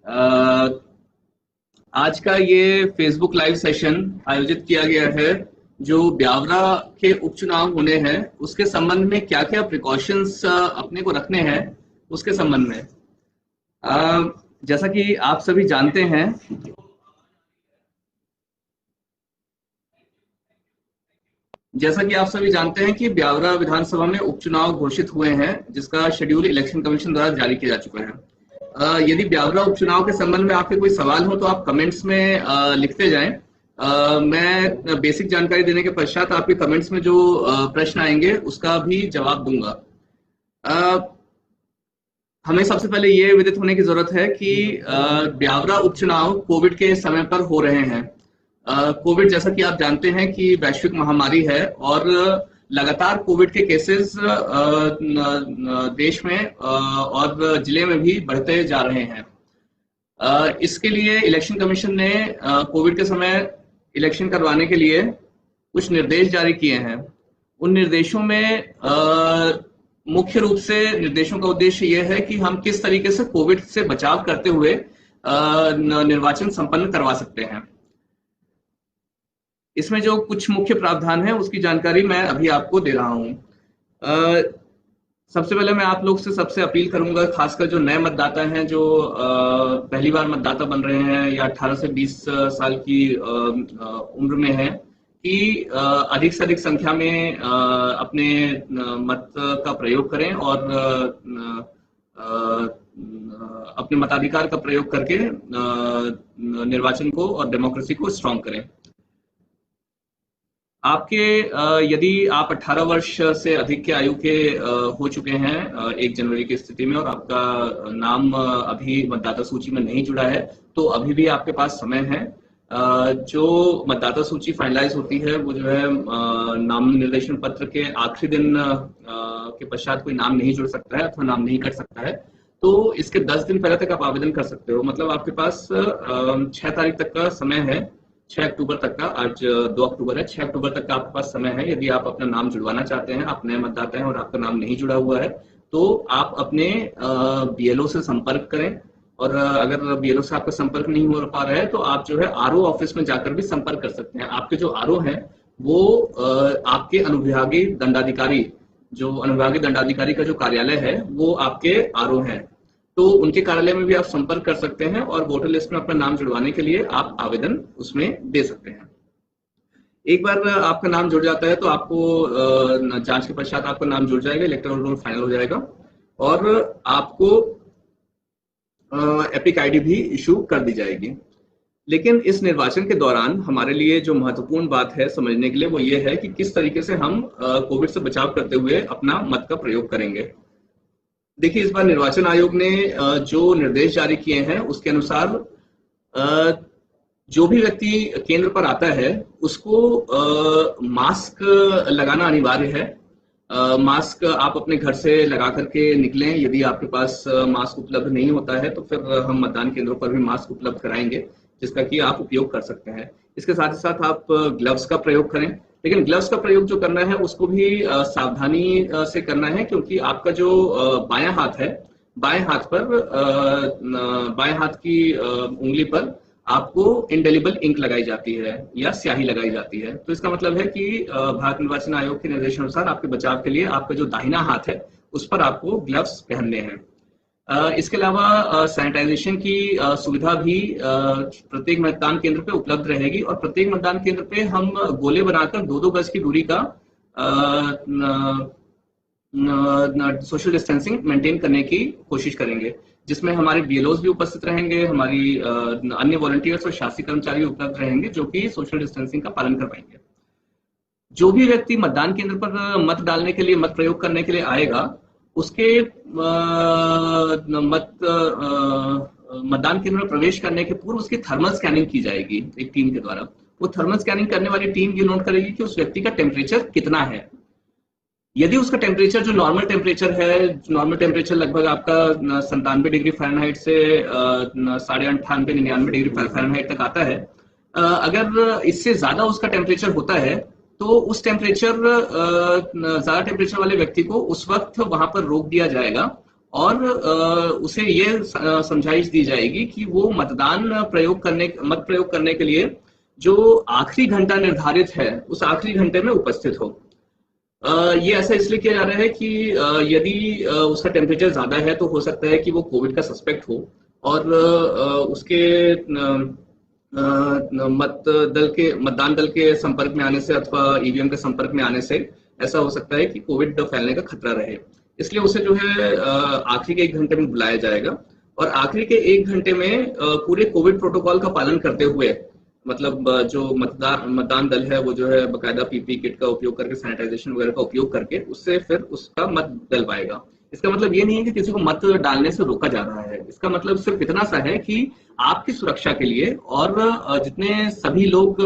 अ, आज का ये फेसबुक लाइव सेशन आयोजित किया गया है जो ब्यावरा के उपचुनाव होने हैं उसके संबंध में क्या क्या प्रिकॉशंस अपने को रखने हैं उसके संबंध में। जैसा कि आप सभी जानते हैं कि ब्यावरा विधानसभा में उपचुनाव घोषित हुए हैं जिसका शेड्यूल इलेक्शन कमीशन द्वारा जारी किया जा चुका है। यदि ब्यावरा उपचुनाव के संबंध में आपके कोई सवाल हो तो आप कमेंट्स में लिखते जाएं। मैं बेसिक जानकारी देने के पश्चात आपके कमेंट्स में जो प्रश्न आएंगे उसका भी जवाब दूंगा। हमें सबसे पहले ये विदित होने की जरूरत है कि ब्यावरा उपचुनाव कोविड के समय पर हो रहे हैं। कोविड जैसा कि आप जानते हैं कि वैश्विक महामारी है और लगातार कोविड के केसेस देश में और जिले में भी बढ़ते जा रहे हैं। इसके लिए इलेक्शन कमीशन ने कोविड के समय इलेक्शन करवाने के लिए कुछ निर्देश जारी किए हैं। उन निर्देशों में मुख्य रूप से निर्देशों का उद्देश्य यह है कि हम किस तरीके से कोविड से बचाव करते हुए निर्वाचन संपन्न करवा सकते हैं। इसमें जो कुछ मुख्य प्रावधान है उसकी जानकारी मैं अभी आपको दे रहा हूं। सबसे पहले मैं आप लोग से सबसे अपील करूंगा, खासकर जो नए मतदाता हैं जो पहली बार मतदाता बन रहे हैं या 18 से 20 साल की उम्र में है, कि अधिक से अधिक संख्या में अपने मत का प्रयोग करें और अपने मताधिकार का प्रयोग करके निर्वाचन को और डेमोक्रेसी को स्ट्रांग करें। आपके यदि आप 18 वर्ष से अधिक के आयु के हो चुके हैं 1 जनवरी की स्थिति में और आपका नाम अभी मतदाता सूची में नहीं जुड़ा है तो अभी भी आपके पास समय है। जो मतदाता सूची फाइनलाइज होती है वो जो है नाम निर्देशन पत्र के आखिरी दिन के पश्चात कोई नाम नहीं जुड़ सकता है अथवा नाम नहीं कट सकता है, तो इसके 10 दिन पहले तक आप आवेदन कर सकते हो। मतलब आपके पास 6 तारीख तक का समय है, 6 अक्टूबर तक का, आज 2 अक्टूबर है, 6 अक्टूबर तक का आपके पास समय है। यदि आप अपना नाम जुड़वाना चाहते हैं, आप नए मतदाता हैं और आपका नाम नहीं जुड़ा हुआ है, तो आप अपने बीएलओ से संपर्क करें। और अगर बीएलओ से आपका संपर्क नहीं हो पा रहा है तो आप जो है आरओ ऑफिस में जाकर भी संपर्क कर सकते हैं। आपके जो आरओ हैं वो आपके अनुविभागीय दंडाधिकारी, जो अनुविभागीय दंडाधिकारी का जो कार्यालय है वो आपके आरओ हैं, तो उनके कार्यालय में भी आप संपर्क कर सकते हैं और वोटर लिस्ट में अपना नाम जुड़वाने के लिए आप आवेदन उसमें दे सकते हैं। एक बार आपका नाम जुड़ जाता है तो आपको जांच के पश्चात आपका नाम जुड़ जाएगा, इलेक्टोरल रोल फाइनल हो जाएगा और आपको एपिक आईडी भी इशू कर दी जाएगी। लेकिन इस निर्वाचन के दौरान हमारे लिए जो महत्वपूर्ण बात है समझने के लिए वो ये है कि किस तरीके से हम कोविड से बचाव करते हुए अपना मत का प्रयोग करेंगे। देखिए, इस बार निर्वाचन आयोग ने जो निर्देश जारी किए हैं उसके अनुसार जो भी व्यक्ति केंद्र पर आता है उसको मास्क लगाना अनिवार्य है। मास्क आप अपने घर से लगा करके निकलें। यदि आपके पास मास्क उपलब्ध नहीं होता है तो फिर हम मतदान केंद्रों पर भी मास्क उपलब्ध कराएंगे जिसका कि आप उपयोग कर सकते हैं। इसके साथ ही साथ आप ग्लव्स का प्रयोग करें, लेकिन ग्लव्स का प्रयोग जो करना है उसको भी सावधानी से करना है, क्योंकि आपका जो बायां हाथ है, बाएं हाथ की उंगली पर आपको इंडेलिबल इंक लगाई जाती है या स्याही लगाई जाती है। तो इसका मतलब है कि भारत निर्वाचन आयोग के निर्देशानुसार आपके बचाव के लिए आपका जो दाहिना हाथ है उस पर आपको ग्लव्स पहनने हैं। इसके अलावा सैनिटाइजेशन की सुविधा भी प्रत्येक मतदान केंद्र पे उपलब्ध रहेगी और प्रत्येक मतदान केंद्र पे हम गोले बनाकर 2-2 गज की दूरी का सोशल डिस्टेंसिंग मेंटेन करने की कोशिश करेंगे, जिसमें हमारे बीएलओज भी उपस्थित रहेंगे, हमारी अन्य वॉलंटियर्स और शासकीय कर्मचारी उपलब्ध रहेंगे जो कि सोशल डिस्टेंसिंग का पालन कर पाएंगे। जो भी व्यक्ति मतदान केंद्र पर मत डालने के लिए, मत प्रयोग करने के लिए आएगा, उसके मतदान केंद्र में प्रवेश करने के पूर्व उसकी थर्मल स्कैनिंग की जाएगी एक टीम के द्वारा। वो थर्मल स्कैनिंग करने वाली टीम ये नोट करेगी कि उस व्यक्ति का टेम्परेचर कितना है। यदि उसका टेम्परेचर जो नॉर्मल टेम्परेचर है, नॉर्मल टेम्परेचर लगभग आपका 97 डिग्री फ़ारेनहाइट से 98-99 डिग्री फ़ारेनहाइट तक आता है, अगर इससे ज्यादा उसका टेम्परेचर होता है तो उस टेम्परेचर ज्यादा टेम्परेचर वाले व्यक्ति को उस वक्त वहां पर रोक दिया जाएगा और उसे ये समझाइश दी जाएगी कि वो मत प्रयोग करने के लिए जो आखिरी घंटा निर्धारित है उस आखिरी घंटे में उपस्थित हो। ये ऐसा इसलिए किया जा रहा है कि यदि उसका टेम्परेचर ज्यादा है तो हो सकता है कि वो कोविड का सस्पेक्ट हो और उसके मतदान दल के संपर्क में आने से अथवा ईवीएम के संपर्क में आने से ऐसा हो सकता है कि कोविड फैलने का खतरा रहे। इसलिए उसे जो है आखिरी के 1 घंटे में बुलाया जाएगा और आखिरी के 1 घंटे में पूरे कोविड प्रोटोकॉल का पालन करते हुए, मतलब जो मतदान दल है वो जो है बकायदा पीपी किट का उपयोग करके, सैनिटाइजेशन वगैरह का उपयोग करके उससे फिर उसका मत डलवाएगा। इसका मतलब ये नहीं है कि किसी को मत डालने से रोका जा रहा है। इसका मतलब सिर्फ इतना सा है कि आपकी सुरक्षा के लिए और जितने सभी लोग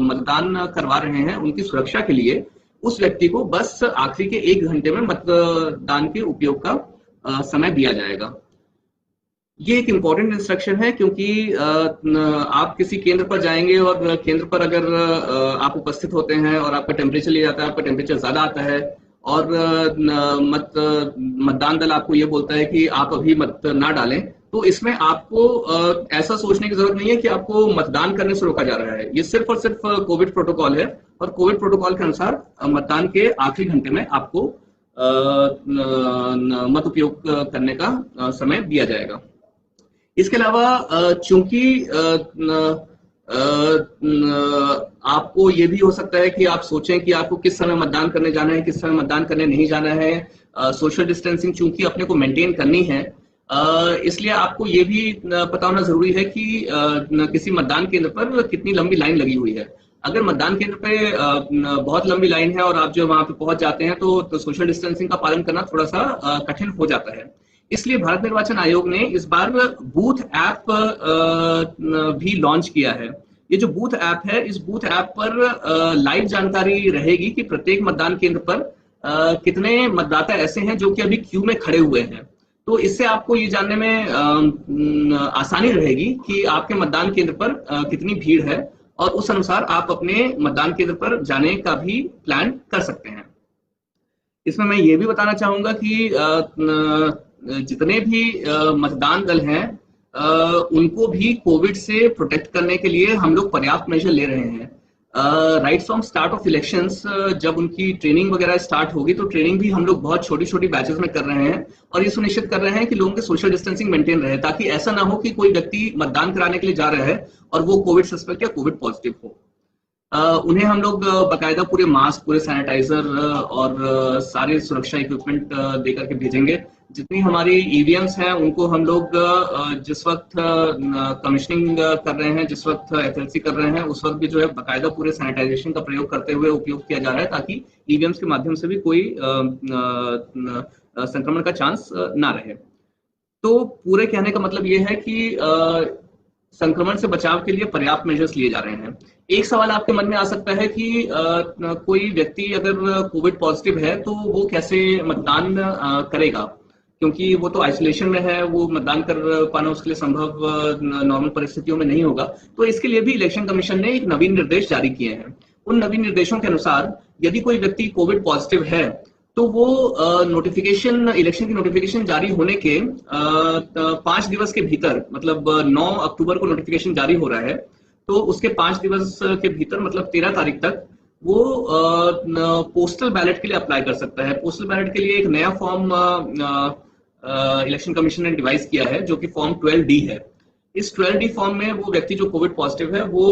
मतदान करवा रहे हैं उनकी सुरक्षा के लिए उस व्यक्ति को बस आखिरी के 1 घंटे में मतदान के उपयोग का समय दिया जाएगा। ये एक इम्पोर्टेंट इंस्ट्रक्शन है क्योंकि आप किसी केंद्र पर जाएंगे और केंद्र पर अगर आप उपस्थित होते हैं और आपका टेम्परेचर लिया जाता है, आपका टेम्परेचर ज्यादा आता है और मतदान दल आपको ये बोलता है कि आप अभी मत ना डालें, तो इसमें आपको ऐसा सोचने की जरूरत नहीं है कि आपको मतदान करने से रोका जा रहा है। ये सिर्फ और सिर्फ कोविड प्रोटोकॉल है और कोविड प्रोटोकॉल के अनुसार मतदान के आखिरी घंटे में आपको मत उपयोग करने का समय दिया जाएगा। इसके अलावा चूंकि आपको ये भी हो सकता है कि आप सोचें कि आपको किस समय मतदान करने जाना है, किस समय मतदान करने नहीं जाना है। सोशल डिस्टेंसिंग चूंकि अपने को मेंटेन करनी है, इसलिए आपको ये भी पता होना जरूरी है कि किसी मतदान केंद्र पर कितनी लंबी लाइन लगी हुई है। अगर मतदान केंद्र पे बहुत लंबी लाइन है और आप जो वहां पे पहुंच जाते हैं तो सोशल डिस्टेंसिंग का पालन करना थोड़ा सा कठिन हो जाता है। इसलिए भारत निर्वाचन आयोग ने इस बार बूथ ऐप भी लॉन्च किया है। ये जो बूथ ऐप है, इस बूथ ऐप पर लाइव जानकारी रहेगी कि प्रत्येक मतदान केंद्र पर कितने मतदाता ऐसे हैं जो कि अभी क्यू में खड़े हुए हैं। तो इससे आपको ये जानने में आसानी रहेगी कि आपके मतदान केंद्र पर कितनी भीड़ है और उस अनुसार आप अपने मतदान केंद्र पर जाने का भी प्लान कर सकते हैं। इसमें मैं ये भी बताना चाहूंगा कि जितने भी मतदान दल हैं उनको भी कोविड से प्रोटेक्ट करने के लिए हम लोग पर्याप्त मेजर ले रहे हैं। Right from start of elections जब उनकी ट्रेनिंग वगैरह स्टार्ट होगी तो ट्रेनिंग भी हम लोग बहुत छोटी छोटी बैचेस में कर रहे हैं और ये सुनिश्चित कर रहे हैं कि लोगों के सोशल डिस्टेंसिंग मेंटेन रहे, ताकि ऐसा ना हो कि कोई व्यक्ति मतदान कराने के लिए जा रहा है और वो कोविड सस्पेक्ट या कोविड पॉजिटिव हो। उन्हें हम लोग बाकायदा पूरे मास्क, पूरे सैनिटाइजर और सारे सुरक्षा इक्विपमेंट दे करके भेजेंगे। जितनी हमारी ईवीएम्स हैं उनको हम लोग जिस वक्त कमीशनिंग कर रहे हैं, जिस वक्त एफएलसी कर रहे हैं, उस वक्त भी जो है बाकायदा पूरे सैनिटाइजेशन का प्रयोग करते हुए उपयोग किया जा रहा है, ताकि ईवीएम्स के माध्यम से भी कोई संक्रमण का चांस ना रहे। तो पूरे कहने का मतलब ये है कि संक्रमण से बचाव के लिए पर्याप्त मेजर्स लिए जा रहे हैं। एक सवाल आपके मन में आ सकता है कि कोई व्यक्ति अगर कोविड पॉजिटिव है तो वो कैसे मतदान करेगा, क्योंकि वो तो आइसोलेशन में है, वो मतदान कर पाना उसके लिए संभव नॉर्मल परिस्थितियों में नहीं होगा। तो इसके लिए भी इलेक्शन कमीशन ने एक नवीन निर्देश जारी किए हैं। उन नवीन निर्देशों के अनुसार यदि कोई व्यक्ति कोविड पॉजिटिव है तो वो नोटिफिकेशन, इलेक्शन की नोटिफिकेशन जारी होने के 5 दिवस के भीतर, मतलब 9 अक्टूबर को नोटिफिकेशन जारी हो रहा है, तो उसके 5 दिवस के भीतर मतलब 13 तारीख तक वो पोस्टल बैलेट के लिए अप्लाई कर सकता है। पोस्टल बैलेट के लिए एक नया फॉर्म इलेक्शन कमीशन ने डिवाइस किया है जो कि फॉर्म 12D है। इस 12D फॉर्म में वो व्यक्ति जो कोविड पॉजिटिव है वो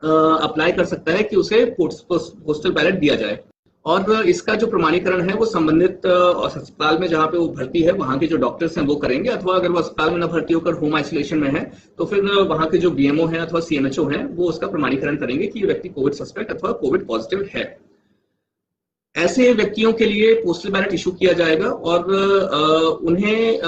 अप्लाई कर सकता है कि उसे पोस्टल बैलेट दिया जाए और इसका जो प्रमाणीकरण है वो संबंधित अस्पताल में जहां पे वो भर्ती है वहां के जो डॉक्टर्स हैं वो करेंगे, अथवा अगर वो अस्पताल में न भर्ती होकर होम आइसोलेशन में है तो फिर वहां के जो बीएमओ हैं अथवा सीएमएचओ हैं वो उसका प्रमाणीकरण करेंगे कि ये व्यक्ति कोविड सस्पेक्ट अथवा कोविड पॉजिटिव है। ऐसे व्यक्तियों के लिए पोस्टल बैलेट इशू किया जाएगा और उन्हें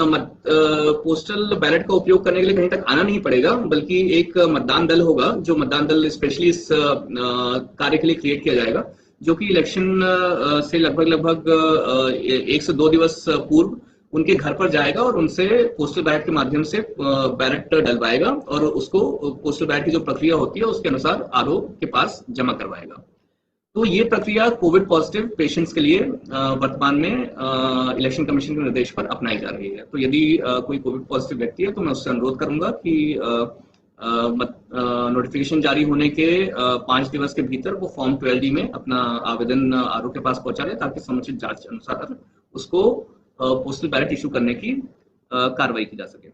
पोस्टल बैलेट का उपयोग करने के लिए कहीं तक आना नहीं पड़ेगा, बल्कि एक मतदान दल होगा, जो मतदान दल स्पेशली इस कार्य के लिए क्रिएट किया जाएगा, जो कि इलेक्शन से लगभग 1 से 2 दिवस पूर्व उनके घर पर जाएगा और उनसे पोस्टल बैलेट के माध्यम से बैलेट डलवाएगा और उसको पोस्टल बैलेट की जो प्रक्रिया होती है उसके अनुसार आरओ के पास जमा करवाएगा। तो ये प्रक्रिया कोविड पॉजिटिव पेशेंट्स के लिए वर्तमान में इलेक्शन कमीशन के निर्देश पर अपनाई जा रही है। तो यदि कोई कोविड पॉजिटिव व्यक्ति है तो मैं उससे अनुरोध करूंगा कि नोटिफिकेशन जारी होने के 5 दिवस के भीतर वो फॉर्म 12D में अपना आवेदन आरओ के पास पहुंचा दे, ताकि समुचित जांच अनुसार उसको पोस्टल बैलेट इशू करने की कार्रवाई की जा सके।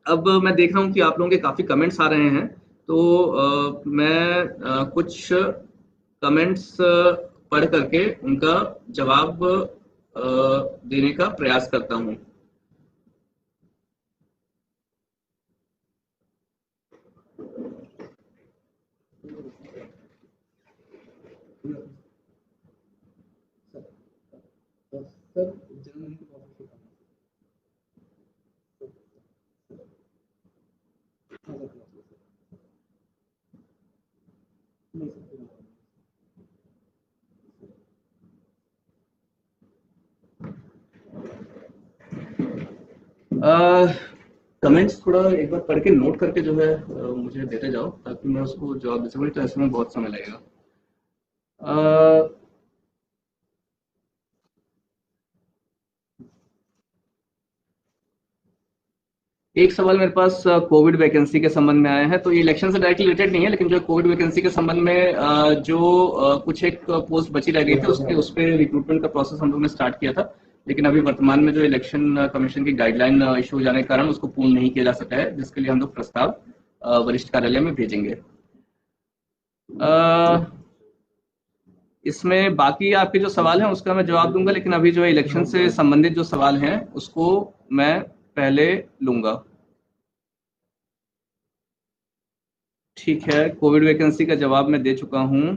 अब मैं देख रहा हूं कि आप लोगों के काफी कमेंट्स आ रहे हैं, तो मैं कुछ कमेंट्स पढ़ करके उनका जवाब देने का प्रयास करता हूं। कमेंट्स थोड़ा एक बार पढ़ के नोट करके जो है मुझे देते जाओ, ताकि मैं उसको जवाब दे सकूं। तो ऐसे में बहुत समय लगेगा। एक सवाल मेरे पास कोविड वैकेंसी के संबंध में आया है। तो ये इलेक्शन से डायरेक्टली रिलेटेड नहीं है, लेकिन जो कोविड वैकेंसी के संबंध में जो कुछ एक पोस्ट बची रह गई थी, उसके उस पर रिक्रूटमेंट का प्रोसेस हम लोग ने स्टार्ट किया था, लेकिन अभी वर्तमान में जो इलेक्शन कमीशन की गाइडलाइन इशू हो जाने के कारण उसको पूर्ण नहीं किया जा सका है, जिसके लिए हम लोग प्रस्ताव वरिष्ठ कार्यालय में भेजेंगे। इसमें बाकी आपके जो सवाल हैं उसका मैं जवाब दूंगा, लेकिन अभी जो है इलेक्शन से संबंधित जो सवाल हैं उसको मैं पहले लूंगा। ठीक है, कोविड वैकेंसी का जवाब मैं दे चुका हूं।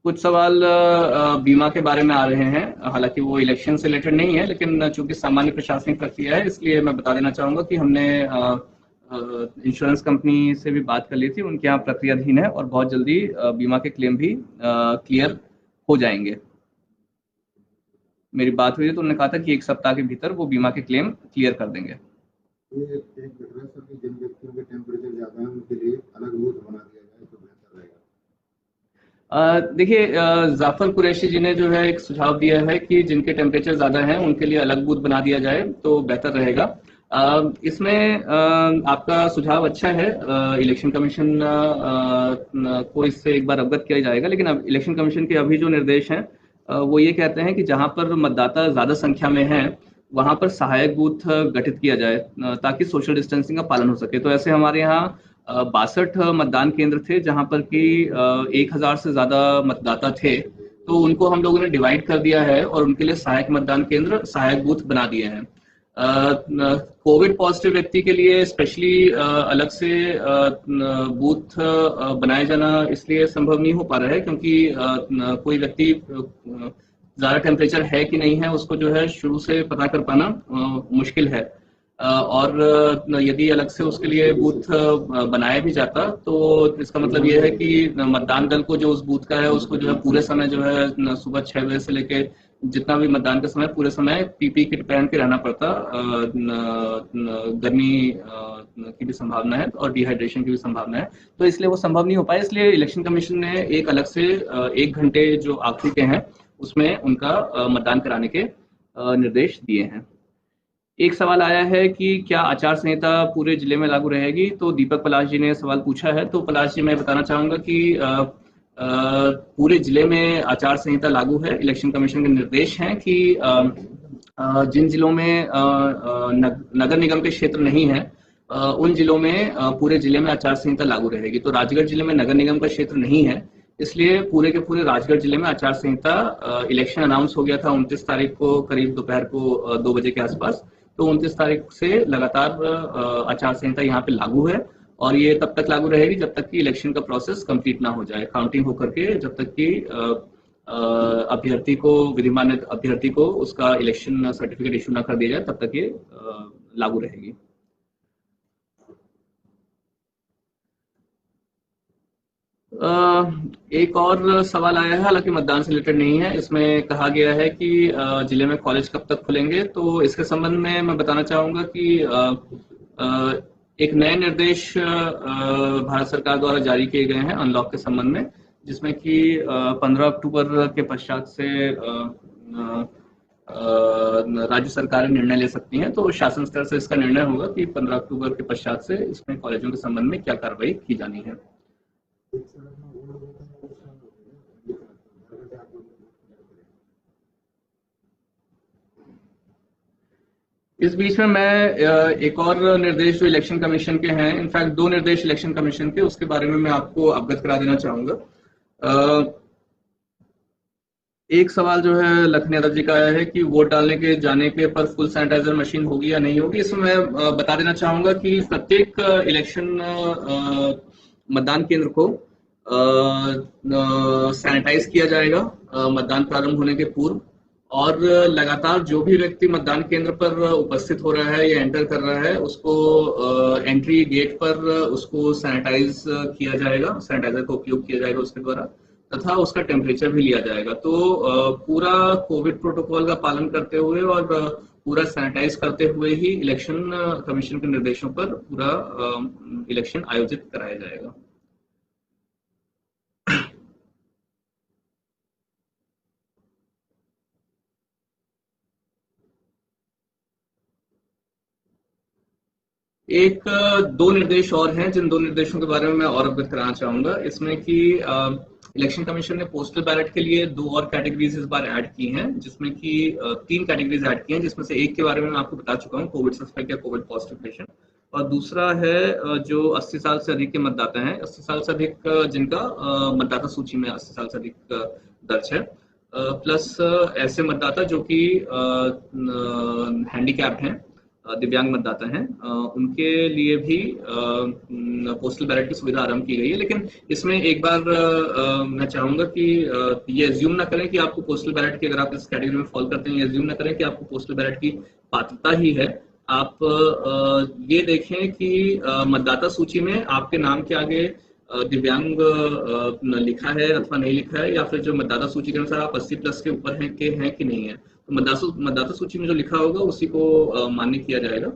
कुछ सवाल बीमा के बारे में आ रहे हैं, हालांकि वो इलेक्शन से रिलेटेड नहीं है, लेकिन चूंकि सामान्य प्रशासनिक प्रक्रिया है, इसलिए मैं बता देना चाहूंगा कि हमने इंश्योरेंस कंपनी से भी बात कर ली थी। उनके यहाँ प्रक्रियाधीन है और बहुत जल्दी बीमा के क्लेम भी क्लियर हो जाएंगे। मेरी बात हुई तो उन्होंने कहा था कि 1 सप्ताह के भीतर वो बीमा के क्लेम क्लियर कर देंगे। जिन व्यक्तियों के टेम्परेचर ज्यादा है उनके लिए अलग बूथ बना दिया जाए तो बेहतर रहेगा। देखिए, जाफर कुरैशी जी ने जो है एक सुझाव दिया है कि जिनके टेम्परेचर ज्यादा हैं उनके लिए अलग बूथ बना दिया जाए तो बेहतर रहेगा। इसमें आपका सुझाव अच्छा है। इलेक्शन कमीशन को इससे एक बार अवगत किया जाएगा, लेकिन अब इलेक्शन कमीशन के अभी जो निर्देश हैं वो ये कहते हैं कि जहां पर मतदाता ज्यादा संख्या में हैं वहां पर सहायक बूथ गठित किया जाए, ताकि सोशल डिस्टेंसिंग का पालन हो सके। तो ऐसे हमारे यहाँ 62 मतदान केंद्र थे, जहां पर कि 1000 से ज्यादा मतदाता थे, तो उनको हम लोगों ने डिवाइड कर दिया है और उनके लिए सहायक मतदान केंद्र, सहायक बूथ बना दिए हैं। कोविड पॉजिटिव व्यक्ति के लिए स्पेशली अलग से बूथ बनाया जाना इसलिए संभव नहीं हो पा रहा है, क्योंकि कोई व्यक्ति ज्यादा टेम्परेचर है कि नहीं है उसको जो है शुरू से पता कर पाना मुश्किल है। और यदि अलग से उसके लिए बूथ बनाया भी जाता तो इसका मतलब ये है कि मतदान दल को जो उस बूथ का है उसको जो है पूरे समय जो है सुबह 6 बजे से लेके जितना भी मतदान का समय पूरे समय पीपी किट पहन के रहना पड़ता। गर्मी की भी संभावना है और डिहाइड्रेशन की भी संभावना है, तो इसलिए वो संभव नहीं हो पाया। इसलिए इलेक्शन कमीशन ने एक अलग से 1 घंटे जो आखिरी के हैं उसमें उनका मतदान कराने के निर्देश दिए हैं। एक सवाल आया है कि क्या आचार संहिता पूरे जिले में लागू रहेगी। तो दीपक पलाश जी ने सवाल पूछा है। तो पलाश जी, मैं बताना चाहूंगा कि पूरे जिले में आचार संहिता लागू है। इलेक्शन कमीशन के निर्देश हैं कि जिन जिलों में नगर निगम के क्षेत्र नहीं है उन जिलों में पूरे जिले में आचार संहिता लागू रहेगी। तो राजगढ़ जिले में नगर निगम का क्षेत्र नहीं है, इसलिए पूरे के पूरे राजगढ़ जिले में आचार संहिता, इलेक्शन अनाउंस हो गया था 29 तारीख को करीब दोपहर को 2 बजे के आसपास। तो 29 तारीख से लगातार आचार संहिता यहाँ पे लागू है और ये तब तक लागू रहेगी जब तक कि इलेक्शन का प्रोसेस कंप्लीट ना हो जाए, काउंटिंग होकर के जब तक कि अभ्यर्थी को, विधिमान्य अभ्यर्थी को उसका इलेक्शन सर्टिफिकेट इशू ना कर दिया जाए, तब तक ये लागू रहेगी। एक और सवाल आया है, हालांकि मतदान से रिलेटेड नहीं है। इसमें कहा गया है कि जिले में कॉलेज कब तक खुलेंगे। तो इसके संबंध में मैं बताना चाहूंगा कि एक नए निर्देश भारत सरकार द्वारा जारी किए गए हैं अनलॉक के संबंध में, जिसमें कि 15 अक्टूबर के पश्चात से राज्य सरकारें निर्णय ले सकती हैं। तो शासन स्तर से इसका निर्णय होगा कि 15 अक्टूबर के पश्चात से इसमें कॉलेजों के संबंध में क्या कार्रवाई की जानी है। इस बीच में मैं एक और निर्देश जो इलेक्शन कमीशन के हैं, इनफैक्ट 2 निर्देश इलेक्शन कमीशन के, उसके बारे में मैं आपको अवगत करा देना चाहूंगा। एक सवाल जो है लखन यादव जी का आया है कि वोट डालने के जाने के पर फुल सैनिटाइजर मशीन होगी या नहीं होगी। इसमें मैं बता देना चाहूंगा कि प्रत्येक इलेक्शन मतदान केंद्र को सैनिटाइज किया जाएगा मतदान प्रारंभ होने के पूर्व, और लगातार जो भी व्यक्ति मतदान केंद्र पर उपस्थित हो रहा है या एंटर कर रहा है, उसको एंट्री गेट पर उसको सैनिटाइज किया जाएगा, सैनिटाइजर का उपयोग किया जाएगा उसके द्वारा, तथा उसका टेम्परेचर भी लिया जाएगा। तो पूरा कोविड प्रोटोकॉल का पालन करते हुए और पूरा सैनिटाइज करते हुए ही इलेक्शन कमीशन के निर्देशों पर पूरा इलेक्शन आयोजित कराया जाएगा। एक 2 निर्देश और हैं, जिन 2 निर्देशों के बारे में मैं और अवगत कराना चाहूंगा। इसमें कि इलेक्शन कमीशन ने पोस्टल बैलेट के लिए 2 और कैटेगरीज इस बार ऐड की हैं, जिसमें कि 3 कैटेगरीज ऐड की हैं, जिसमें से एक के बारे में मैं आपको बता चुका हूँ, कोविड सस्पेक्ट या कोविड पॉजिटिव पेशेंट, और दूसरा है जो 80 साल से अधिक के मतदाता हैं, 80 साल से अधिक जिनका मतदाता सूची में 80 साल से अधिक दर्ज है, प्लस ऐसे मतदाता जो कि हैंडीकैप्ड हैं, दिव्यांग मतदाता हैं, उनके लिए भी पोस्टल बैलेट की सुविधा आरंभ की गई है। लेकिन इसमें एक बार मैं चाहूंगा कि ये एज्यूम ना करें कि आपको पोस्टल बैलेट की, अगर आप इस कैटेगरी में फॉल करते हैं, ये एज्यूम ना करें कि आपको पोस्टल बैलेट की पात्रता ही है। आप ये देखें कि मतदाता सूची में आपके नाम के आगे दिव्यांग लिखा है अथवा नहीं लिखा है, या फिर जो मतदाता सूची के अनुसार आप 80 प्लस के ऊपर हैं कि नहीं है। तो मतदाता सूची में जो लिखा होगा उसी को मान्य किया जाएगा।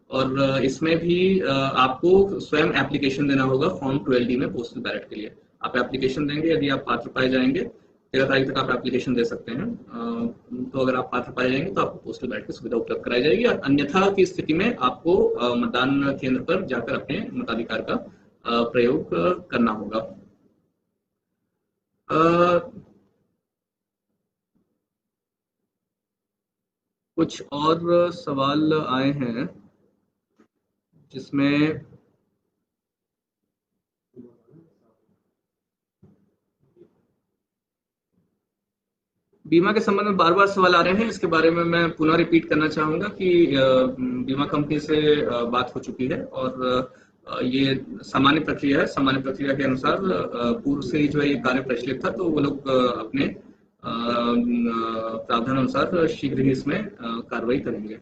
और इसमें भी आपको स्वयं एप्लीकेशन देना होगा फॉर्म 12D में पोस्टल बैलेट के लिए। आप एप्लीकेशन देंगे, यदि आप पात्र पाए जाएंगे 13 तारीख तक आप एप्लीकेशन दे सकते हैं। तो अगर आप पात्र पाए जाएंगे तो आपको पोस्टल बैलेट की सुविधा उपलब्ध कराई जाएगी, और अन्यथा की स्थिति में आपको मतदान केंद्र पर जाकर अपने मताधिकार का प्रयोग करना होगा। कुछ और सवाल आए हैं जिसमें बीमा के संबंध में बार बार सवाल आ रहे हैं। इसके बारे में मैं पुनः रिपीट करना चाहूंगा कि बीमा कंपनी से बात हो चुकी है, और ये सामान्य प्रक्रिया है। सामान्य प्रक्रिया के अनुसार पूर्व से ही जो है ये कार्य प्रचलित था, तो वो लोग अपने प्रावधान अनुसार शीघ्र ही इसमें कार्रवाई करेंगे।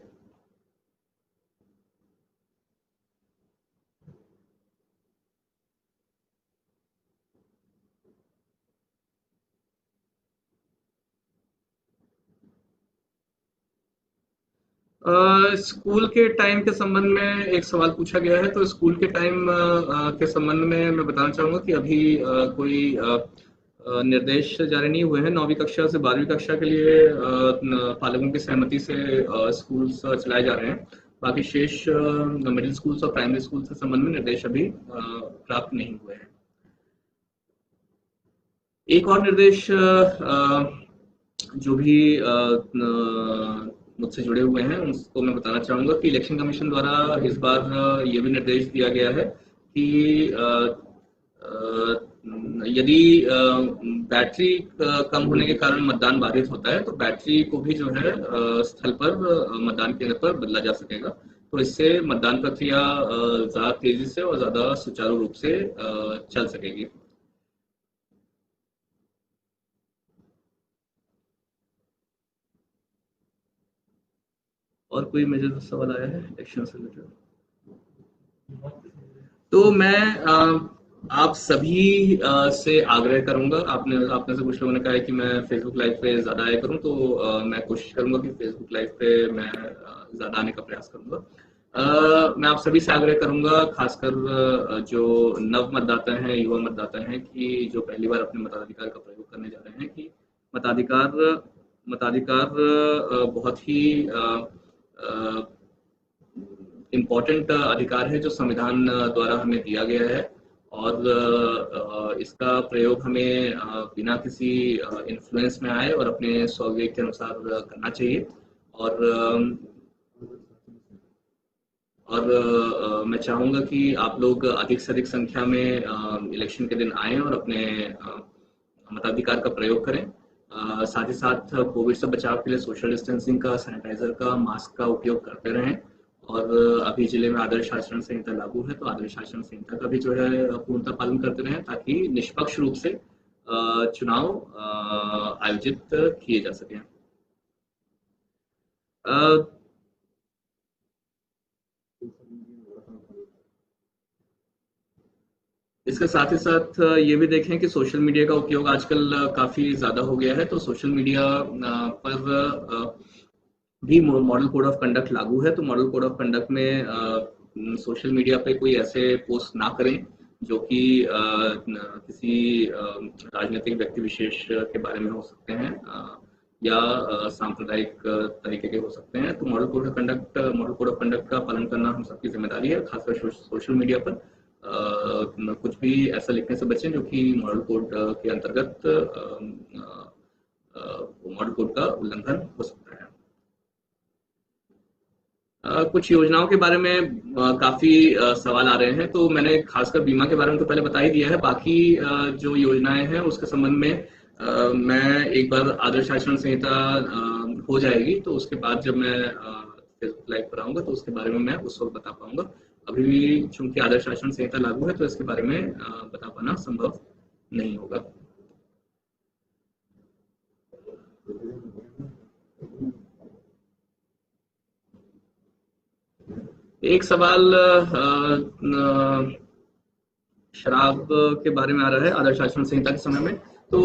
स्कूल के टाइम के संबंध में एक सवाल पूछा गया है। तो स्कूल के टाइम के संबंध में मैं बताना चाहूंगा कि अभी कोई निर्देश जारी नहीं हुए हैं। 9वीं कक्षा से 12वीं कक्षा के लिए पालकों की सहमति से स्कूल चलाए जा रहे हैं। बाकी शेष मिडिल स्कूल्स और प्राइमरी स्कूल से संबंध में निर्देश अभी प्राप्त नहीं हुए हैं। एक और निर्देश जो भी मुझसे जुड़े हुए हैं उसको मैं बताना चाहूंगा कि इलेक्शन कमीशन द्वारा इस बार ये भी निर्देश दिया गया है कि यदि बैटरी कम होने के कारण मतदान बाधित होता है, तो बैटरी को भी जो है स्थल पर मतदान केंद्र पर बदला जा सकेगा। तो इससे मतदान प्रक्रिया ज्यादा तेजी से और ज्यादा सुचारू रूप से चल सकेगी। और कोई मेजर सवाल आया है इलेक्शन से रिलेटेड? तो मैं आप सभी से आग्रह करूंगा, आपने से कुछ लोगों ने कहा है कि मैं फेसबुक लाइव पे ज्यादा आया करूं, तो मैं कोशिश करूंगा कि फेसबुक लाइव पे मैं ज्यादा आने का प्रयास करूंगा। मैं आप सभी से आग्रह करूंगा, खासकर जो नव मतदाता हैं, युवा मतदाता हैं, कि जो पहली बार अपने मताधिकार का प्रयोग करने जा रहे हैं, कि मताधिकार मताधिकार बहुत ही इम्पोर्टेंट अधिकार है जो संविधान द्वारा हमें दिया गया है। और इसका प्रयोग हमें बिना किसी इन्फ्लुएंस में आए और अपने स्वविवेक के अनुसार करना चाहिए। और मैं चाहूँगा कि आप लोग अधिक से अधिक संख्या में इलेक्शन के दिन आएँ और अपने मताधिकार का प्रयोग करें। साथ ही साथ कोविड से बचाव के लिए सोशल डिस्टेंसिंग का, सैनिटाइजर का, मास्क का उपयोग करते रहें। और अभी जिले में आदर्श आचरण संहिता लागू है, तो आदर्श आचरण संहिता का भी जो है पूर्णतः पालन करते रहें, ताकि निष्पक्ष रूप से चुनाव आयोजित किए जा सकें। इसके साथ ही साथ ये भी देखें कि सोशल मीडिया का उपयोग आजकल काफ़ी ज़्यादा हो गया है, तो सोशल मीडिया पर भी मॉडल कोड ऑफ कंडक्ट लागू है। तो मॉडल कोड ऑफ कंडक्ट में सोशल मीडिया पे कोई ऐसे पोस्ट ना करें जो कि किसी राजनीतिक व्यक्ति विशेष के बारे में हो सकते हैं, या सांप्रदायिक तरीके के हो सकते हैं। तो मॉडल कोड ऑफ कंडक्ट का पालन करना हम सबकी जिम्मेदारी है, खासकर सोशल मीडिया पर कुछ भी ऐसा लिखने से बचें जो कि मॉडल कोड के अंतर्गत मॉडल कोड का उल्लंघन हो सकता है। कुछ योजनाओं के बारे में काफी सवाल आ रहे हैं, तो मैंने खासकर बीमा के बारे में तो पहले बता ही दिया है। बाकी जो योजनाएं हैं उसके संबंध में मैं एक बार आदर्श आचरण संहिता हो जाएगी तो उसके बाद जब मैं फेसबुक लाइव पर आऊंगा तो उसके बारे में मैं उस वक्त बता पाऊंगा। अभी भी चूंकि आदर्श आचरण संहिता लागू है तो इसके बारे में बता पाना संभव नहीं होगा। एक सवाल शराब के बारे में आ रहा है आदर्श आचरण संहिता के समय में। तो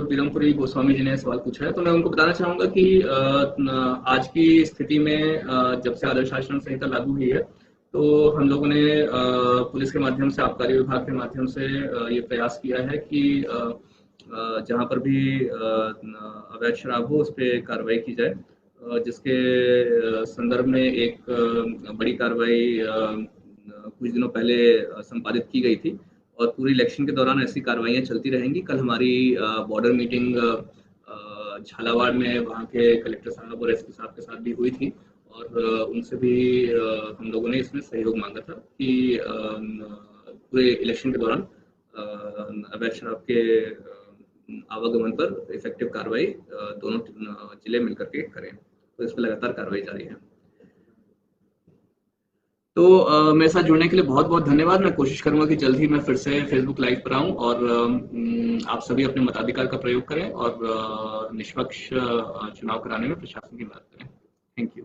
बिरमपुरी गोस्वामी जी ने सवाल पूछा है, तो मैं उनको बताना चाहूंगा कि आज की स्थिति में जब से आदर्श आचरण संहिता लागू हुई है तो हम लोगों ने पुलिस के माध्यम से, आबकारी विभाग के माध्यम से ये प्रयास किया है कि जहां पर भी अवैध शराब हो उस पर कार्रवाई की जाए, जिसके संदर्भ में एक बड़ी कार्रवाई कुछ दिनों पहले संपादित की गई थी और पूरी इलेक्शन के दौरान ऐसी कार्रवाइयां चलती रहेंगी। कल हमारी बॉर्डर मीटिंग झालावाड़ में वहाँ के कलेक्टर साहब और एसपी साहब के साथ भी हुई थी और उनसे भी हम लोगों ने इसमें सहयोग मांगा था कि पूरे इलेक्शन के दौरान अवैध शराब के आवागमन पर इफेक्टिव कार्रवाई दोनों जिले मिलकर के करें। तो इस पर लगातार कार्रवाई जारी है। तो मेरे साथ जुड़ने के लिए बहुत बहुत धन्यवाद। मैं कोशिश करूंगा कि जल्द ही मैं फिर से फेसबुक लाइव पर आऊं और आप सभी अपने मताधिकार का प्रयोग करें और निष्पक्ष चुनाव कराने में प्रशासन की मदद करें। Thank you.